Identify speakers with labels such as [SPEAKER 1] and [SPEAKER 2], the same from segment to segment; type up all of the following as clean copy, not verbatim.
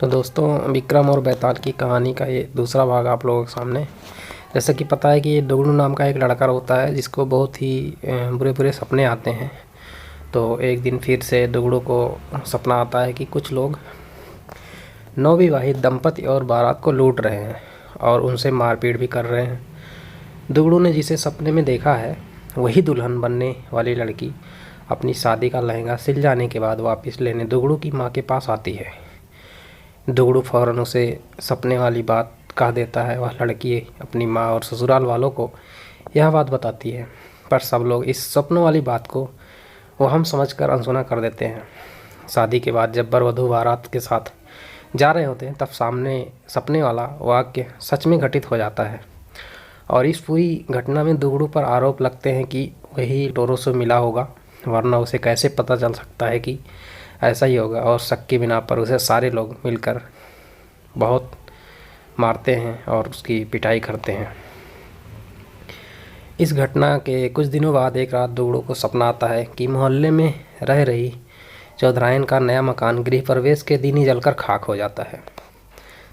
[SPEAKER 1] तो दोस्तों, विक्रम और बैताल की कहानी का ये दूसरा भाग आप लोगों के सामने। जैसा कि पता है कि ये दुगड़ू नाम का एक लड़का होता है जिसको बहुत ही बुरे बुरे सपने आते हैं। तो एक दिन फिर से दुगड़ू को सपना आता है कि कुछ लोग नवविवाहित दंपति और बारात को लूट रहे हैं और उनसे मारपीट भी कर रहे हैं। दुगड़ू ने जिसे सपने में देखा है वही दुल्हन बनने वाली लड़की अपनी शादी का लहंगा सिल जाने के बाद वापस लेने दुगड़ू की माँ के पास आती है। दुगड़ू फ़ौरन उसे सपने वाली बात कह देता है। वह लड़की अपनी माँ और ससुराल वालों को यह बात बताती है, पर सब लोग इस सपनों वाली बात को वहम समझकर अनसुना कर देते हैं। शादी के बाद जब वर वधू बारात के साथ जा रहे होते हैं तब सामने सपने वाला वाक्य सच में घटित हो जाता है और इस पूरी घटना में दुगड़ू पर आरोप लगते हैं कि वही टोरों से मिला होगा, वरना उसे कैसे पता चल सकता है कि ऐसा ही होगा। और शक की बिना पर उसे सारे लोग मिलकर बहुत मारते हैं और उसकी पिटाई करते हैं। इस घटना के कुछ दिनों बाद एक रात दुगड़ू को सपना आता है कि मोहल्ले में रह रही चौधरायन का नया मकान गृह प्रवेश के दिन ही जलकर खाक हो जाता है।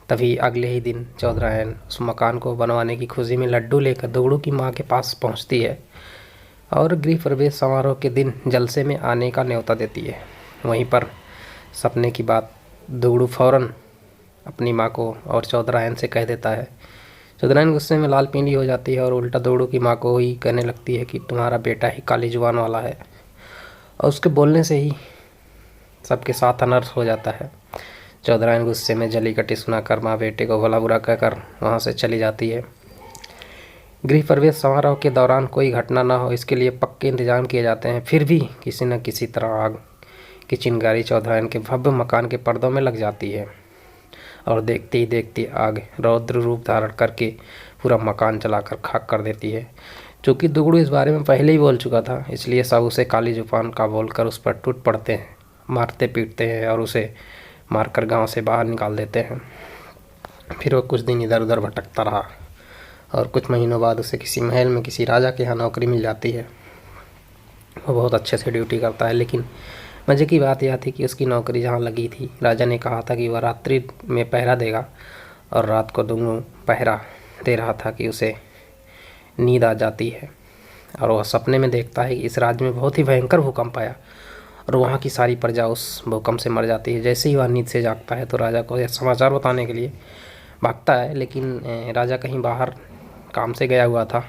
[SPEAKER 1] तभी अगले ही दिन चौधरायन उस मकान को बनवाने की खुशी में लड्डू लेकर दुगड़ू की माँ के पास पहुँचती है और गृह प्रवेश समारोह के दिन जलसे में आने का न्योता देती है। वहीं पर सपने की बात दुगड़ू फ़ौरन अपनी माँ को और चौधरायन से कह देता है। चौधरायन गुस्से में लाल पीली हो जाती है और उल्टा दुगड़ू की माँ को ही कहने लगती है कि तुम्हारा बेटा ही काली जुबान वाला है, और उसके बोलने से ही सबके साथ अनर्थ हो जाता है। चौधरायन गुस्से में जली कटी सुनाकर माँ बेटे को भला बुरा कहकर वहाँ से चली जाती है। गृह प्रवेश समारोह के दौरान कोई घटना ना हो इसके लिए पक्के इंतजाम किए जाते हैं, फिर भी किसी न किसी तरह आग की चिंगारी चौधरायन के भव्य मकान के पर्दों में लग जाती है और देखते ही देखते आग रौद्र रूप धारण करके पूरा मकान जलाकर खाक कर देती है। चूँकि दुगड़ू इस बारे में पहले ही बोल चुका था, इसलिए सब उसे काली जुबान का बोलकर उस पर टूट पड़ते हैं, मारते पीटते हैं और उसे मारकर गांव से बाहर निकाल देते हैं। फिर वो कुछ दिन इधर उधर भटकता रहा और कुछ महीनों बाद उसे किसी महल में किसी राजा के यहाँ नौकरी मिल जाती है। वो बहुत अच्छे से ड्यूटी करता है, लेकिन मज़े की बात यह थी कि उसकी नौकरी जहाँ लगी थी राजा ने कहा था कि वह रात्रि में पहरा देगा, और रात को दुगड़ू पहरा दे रहा था कि उसे नींद आ जाती है और वह सपने में देखता है कि इस राज्य में बहुत ही भयंकर भूकंप आया और वहाँ की सारी प्रजा उस भूकंप से मर जाती है। जैसे ही वह नींद से जागता है तो राजा को यह समाचार बताने के लिए भागता है, लेकिन राजा कहीं बाहर काम से गया हुआ था।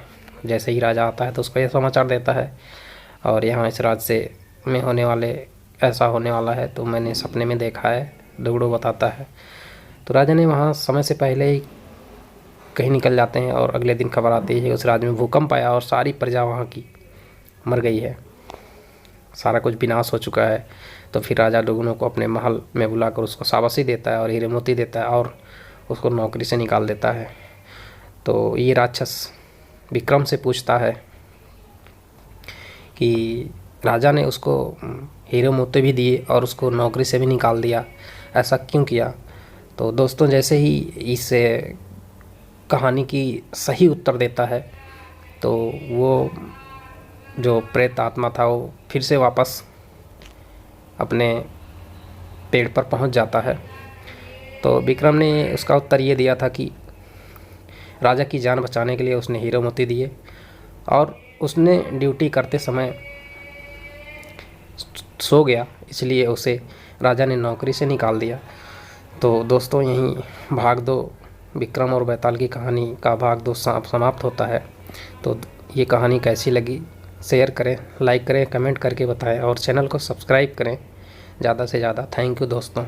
[SPEAKER 1] जैसे ही राजा आता है तो उसको यह समाचार देता है और यहाँ इस राज्य से में होने वाले ऐसा होने वाला है, तो मैंने सपने में देखा है, दुगड़ू बताता है। तो राजा ने वहाँ समय से पहले ही कहीं निकल जाते हैं और अगले दिन खबर आती है उस राज्य में भूकंप आया और सारी प्रजा वहाँ की मर गई है, सारा कुछ विनाश हो चुका है। तो फिर राजा दुगड़ू को अपने महल में बुलाकर उसको शाबाशी देता है और हीरे मोती देता है और उसको नौकरी से निकाल देता है। तो ये राक्षस विक्रम से पूछता है कि राजा ने उसको हीरे मोती भी दिए और उसको नौकरी से भी निकाल दिया, ऐसा क्यों किया। तो दोस्तों, जैसे ही इस कहानी की सही उत्तर देता है तो वो जो प्रेत आत्मा था वो फिर से वापस अपने पेड़ पर पहुंच जाता है। तो विक्रम ने उसका उत्तर ये दिया था कि राजा की जान बचाने के लिए उसने हीरे मोती दिए और उसने ड्यूटी करते समय सो गया, इसलिए उसे राजा ने नौकरी से निकाल दिया। तो दोस्तों, यहीं भाग 2 विक्रम और बैताल की कहानी का भाग 2 समाप्त होता है। तो ये कहानी कैसी लगी शेयर करें, लाइक करें, कमेंट करके बताएं और चैनल को सब्सक्राइब करें ज़्यादा से ज़्यादा। थैंक यू दोस्तों।